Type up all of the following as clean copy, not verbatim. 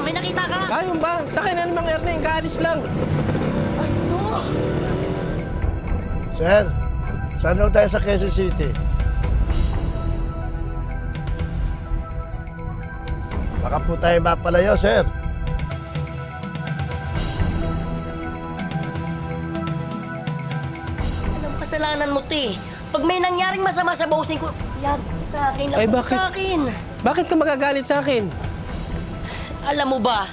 May nakita ka? Ayun ba? Sakay na namang Erning, kaalis lang. Ano? Sir, saan daw tayo sa Quezon City? Baka po tayo mapalayo, sir. Anong kasalanan mo, te? Pag may nangyaring masama sa bossing ko, yan, sa akin lang. Ay, bakit? Sa akin. Bakit ka magagalit sa akin? Alam mo ba,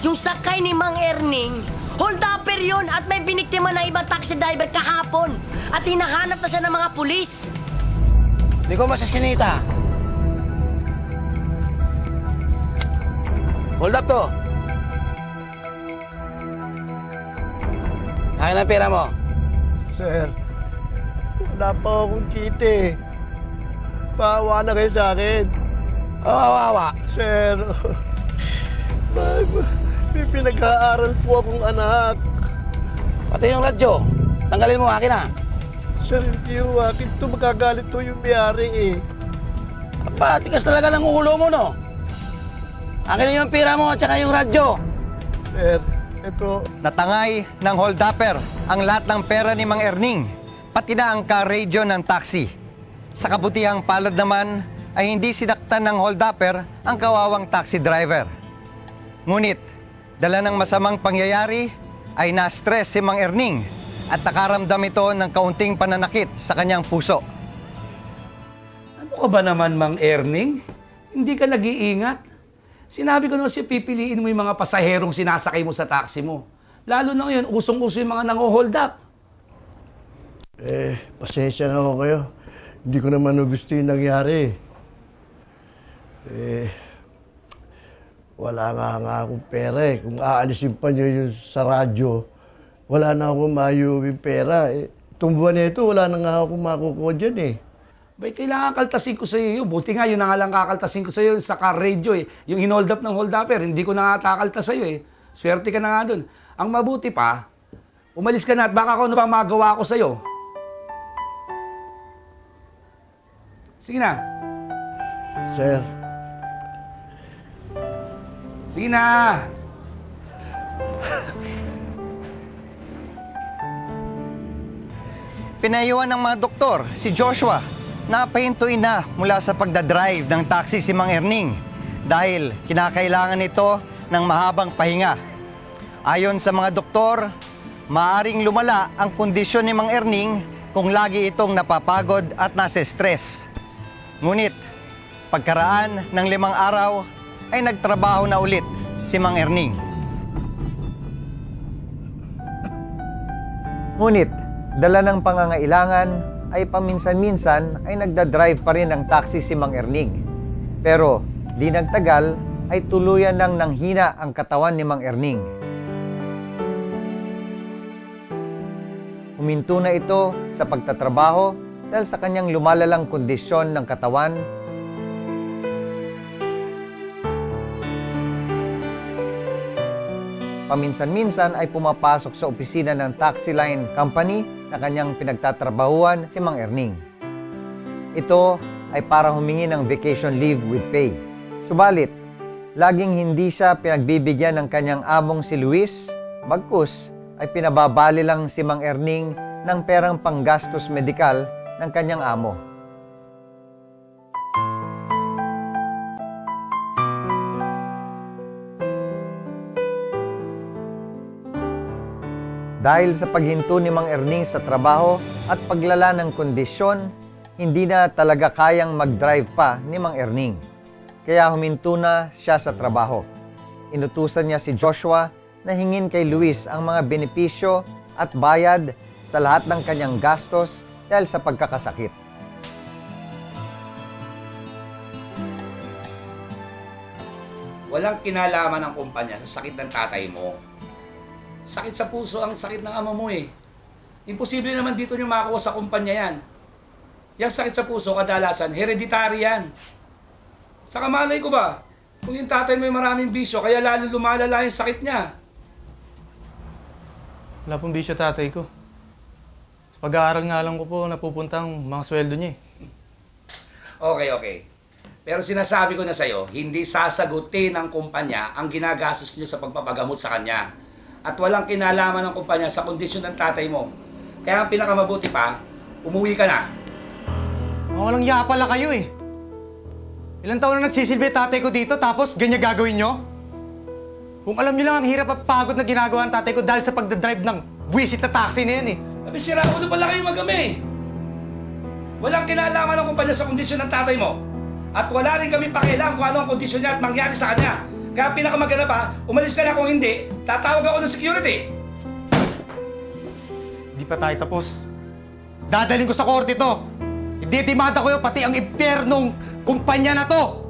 yung sakay ni Mang Erning, hold upper yun at may biniktima na ibang taxi driver kahapon at hinahanap na siya ng mga pulis. Hindi ko masaskinita. Hold up to. Akin ang pera mo. Sir, wala pa akong kita eh. Paawa na kayo sa akin. Awa. Sir, may pinag-aaral po akong anak. Pati yung radyo. Tanggalin mo, akin na. Sir, hindi yung akin ito. Magagalit to yung may-ari eh. Aba, tigas talaga ng ulo mo, no? Akin na yung pera mo at saka yung radyo. Sir, ito. Natangay ng hold-upper ang lahat ng pera ni Mang Erning, pati na ang ka-radio ng taxi. Sa kabutihang palad naman ay hindi sinaktan ng hold-upper ang kawawang taxi driver. Ngunit, dala ng masamang pangyayari ay na-stress si Mang Erning at nakaramdam ito ng kaunting pananakit sa kanyang puso. Ano ka ba naman, Mang Erning? Hindi ka nag-iingat. Sinabi ko naman siya, pipiliin mo yung mga pasaherong sinasakay mo sa taxi mo. Lalo na ngayon, usong-uso yung mga nango-hold up. Pasensya na ako kayo. Hindi ko naman gusto yung nangyari. Wala nga akong pera eh. Kung aalisin pa nyo yung sa radyo, wala na akong mayuwing pera. Itong buwan na ito, wala na nga akong makukuha dyan eh. Bay, kailangan kaltasin ko sa iyo. Buti nga, yun na nga lang kakaltasin ko sa iyo sa car radio eh. Yung in-hold up ng hold upper, hindi ko na nga kakaltas sa iyo eh. Swerte ka na nga dun. Ang mabuti pa, umalis ka na at baka ano pa magawa ko sa iyo. Sige na. Sir, Sige na. Pinayuhan ng mga doktor si Joshua na pahintuin na mula sa pagdadrive ng taxi si Mang Erning dahil kinakailangan nito ng mahabang pahinga. Ayon sa mga doktor, maaring lumala ang kondisyon ni Mang Erning kung lagi itong napapagod at nasa-stress. Ngunit, pagkaraan ng 5 araw, ay nagtrabaho na ulit si Mang Erning. Ngunit, dala ng pangangailangan ay paminsan-minsan ay nagdadrive pa rin ng taxi si Mang Erning. Pero di nagtagal ay tuluyan nang nanghina ang katawan ni Mang Erning. Huminto na ito sa pagtatrabaho dahil sa kanyang lumalalang kondisyon ng katawan. Paminsan-minsan ay pumapasok sa opisina ng taxi line company na kanyang pinagtatrabahuan si Mang Erning. Ito ay para humingi ng vacation leave with pay. Subalit, laging hindi siya pinagbibigyan ng kanyang among si Luis, bagkus ay pinababali lang si Mang Erning ng perang panggastos medikal ng kanyang amo. Dahil sa paghinto ni Mang Erning sa trabaho at paglala ng kondisyon, hindi na talaga kayang mag-drive pa ni Mang Erning. Kaya huminto na siya sa trabaho. Inutusan niya si Joshua na hingin kay Luis ang mga benepisyo at bayad sa lahat ng kanyang gastos dahil sa pagkakasakit. Walang kinalaman ng kumpanya sa sakit ng tatay mo. Sakit sa puso ang sakit ng ama mo eh. Imposible naman dito nyo makakuha sa kumpanya yan. Yang sakit sa puso, kadalasan, hereditary yan. Saka malay ko ba, kung yung tatay mo yung maraming bisyo, kaya lalo lumalala yung sakit niya. Wala pong bisyo tatay ko. Sa pag-aaral nga lang ko po napupunta ang mga sweldo niya eh. Okay. Pero sinasabi ko na sa'yo, hindi sasagutin ng kumpanya ang ginagastos nyo sa pagpapagamot sa kanya. At walang kinalaman ng kumpanya sa kondisyon ng tatay mo. Kaya ang pinakamabuti pa, umuwi ka na. Walang iya pala kayo eh. Ilang taon na nagsisilbi tatay ko dito tapos ganyan gagawin nyo? Kung alam nyo lang ang hirap at pagod na ginagawa ng tatay ko dahil sa pagdadrive ng buwisit na taxi na yan eh. Sabi, sira ulo pala kayo magami. Walang kinalaman ng kumpanya sa kondisyon ng tatay mo. At wala rin kami pakialam kung ano ang kondisyon niya at mangyari sa kanya. Kaya pinakamaganda pa, umalis ka na kung hindi, tatawag ako ng security. Hindi pa tayo tapos. Dadaling ko sa korte to. Hindi demanda ko yun, pati ang impyernong kumpanya na to.